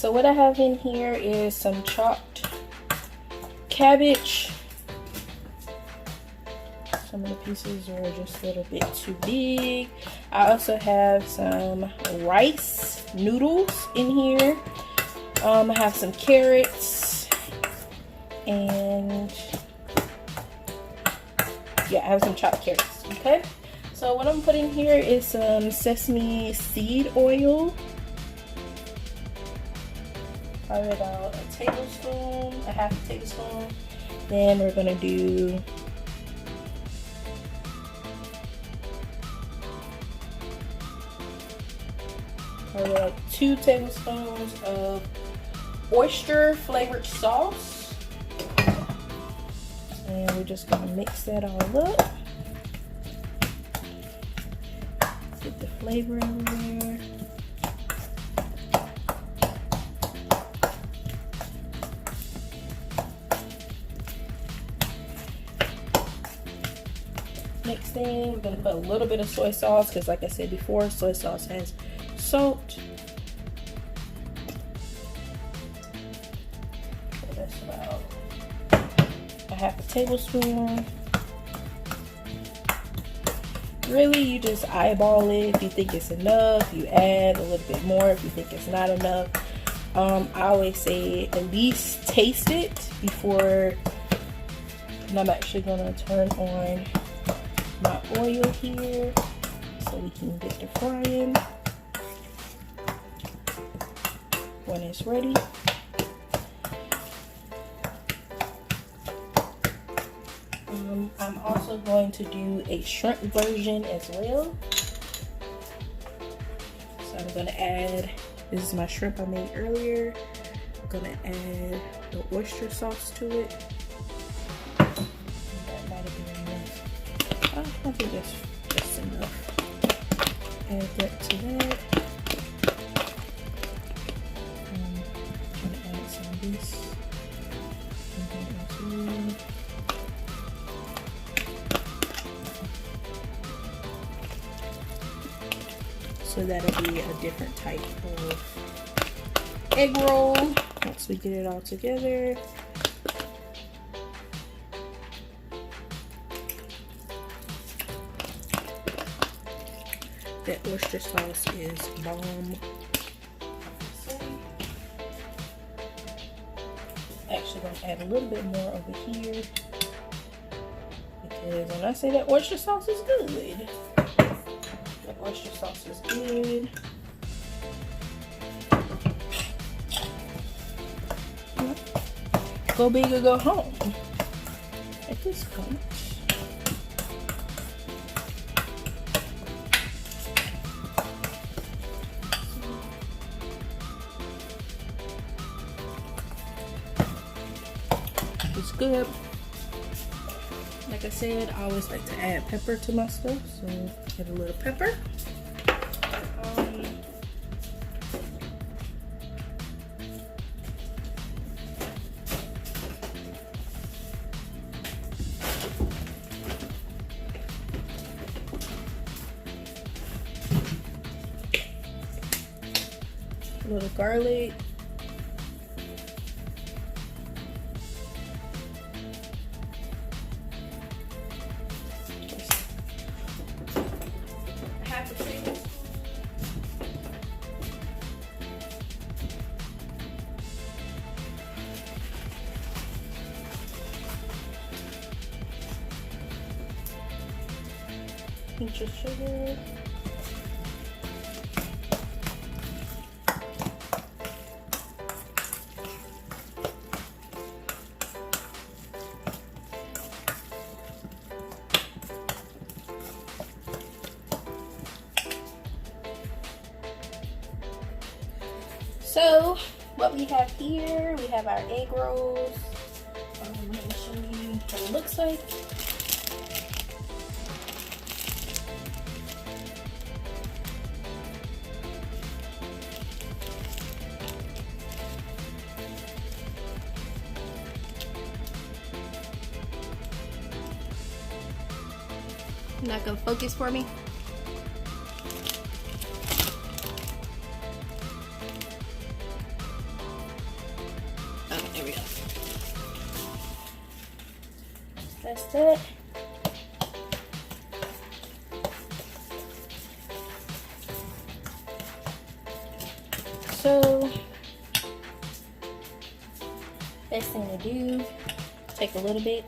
so what I have in here is some chopped cabbage. Some of the pieces are just a little bit too big. I also have some rice noodles in here. I have some carrots, and yeah, I have some chopped carrots. Okay, so what I'm putting here is some sesame seed oil. Probably about a tablespoon, a half a tablespoon. Then we're gonna do probably like 2 tablespoons of oyster flavored sauce. And we're just gonna mix that all up. Get the flavor everywhere. Next thing, we're going to put a little bit of soy sauce because, like I said before, soy sauce has salt. So that's about a half a tablespoon. Really, you just eyeball it. If you think it's enough, you add a little bit more. If you think it's not enough, I always say at least taste it before. And I'm actually going to turn on my oil here so we can get to frying when it's ready. I'm also going to do a shrimp version as well. So I'm going to add, this is my shrimp I made earlier. I'm going to add the oyster sauce to it. That might have been enough. I think that's just enough. Add that to that. I'm going to add some of this. So that'll be a different type of egg roll once we get it all together. That oyster sauce is bomb. Actually gonna add a little bit more over here because when I say that oyster sauce is good, that oyster sauce is good. Go big or go home at this point. It's good. Like I said, I always like to add pepper to my stuff, so add a little pepper. A little garlic. Half a tablespoon. Pinch of sugar. So what we have here, we have our egg rolls. Let me show you what it looks like. Not gonna focus for me. that. So, best thing to do, take a little bit,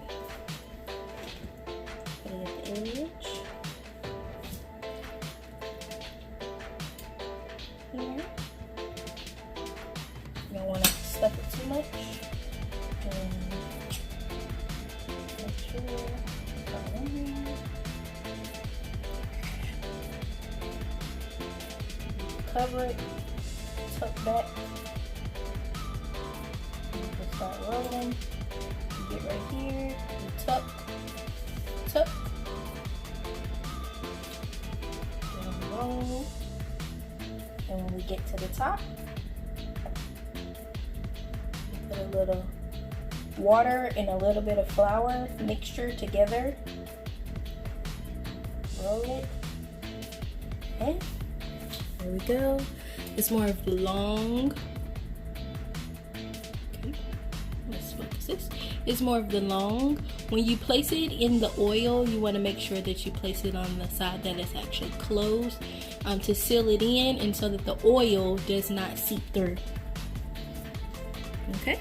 put it at the edge. Here. You don't want to stuff it too much. And make sure it's all in here. Cover it. Tuck back. You can start rolling. You get right here. You tuck, tuck. Then roll. And when we get to the top, you put a little water and a little bit of flour mixture together. Roll it. And there we go. It's more of the long. Okay, let's focus this. It's more of the long. When you place it in the oil, you want to make sure that you place it on the side that is actually closed to seal it in, and so that the oil does not seep through. Okay.